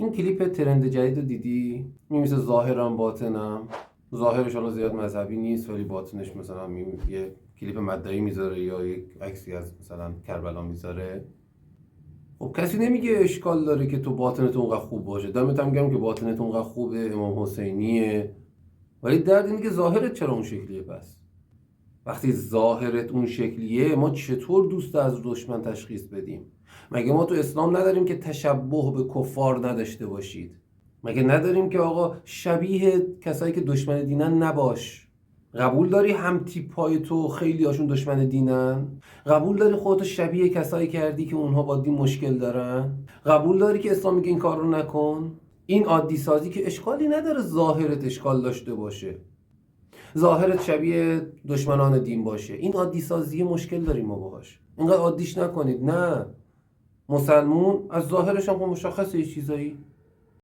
این کلیپ ترند جدید رو دیدی؟ مثل ظاهرم باطنم. ظاهرش حالا زیاد مذهبی نیست ولی باطنش مثلا یه کلیپ مدعی میذاره یا یک عکسی از مثلا کربلا میذاره. خب کسی نمیگه اشکال داره که تو باطنت اونقدر خوب باشه، دمت هم گرم که باطنت اونقدر خوبه، امام حسینیه، ولی درد اینه که ظاهرت چرا اون شکلیه. پس وقتی ظاهرت اون شکلیه ما چطور دوست از دشمن تشخیص بدیم؟ مگه ما تو اسلام نداریم که تشبه به کفار نداشته باشید؟ مگه نداریم که آقا شبیه کسایی که دشمن دینن نباش؟ قبول داری هم تیپای تو خیلی هاشون دشمن دینن؟ قبول داری خودتو شبیه کسایی کردی که اونها با دین مشکل دارن؟ قبول داری که اسلام میگه این کار رو نکن؟ این عادی سازی که اشکالی نداره ظاهرت اشکال داشته باشه، ظاهرت شبیه دشمنان دین باشه، این عادی سازی مشکل داریم ما باهاش. اینقدر عادیش نکنید. نه، مسلمون از ظاهرش هم مشخصه یه چیزایی.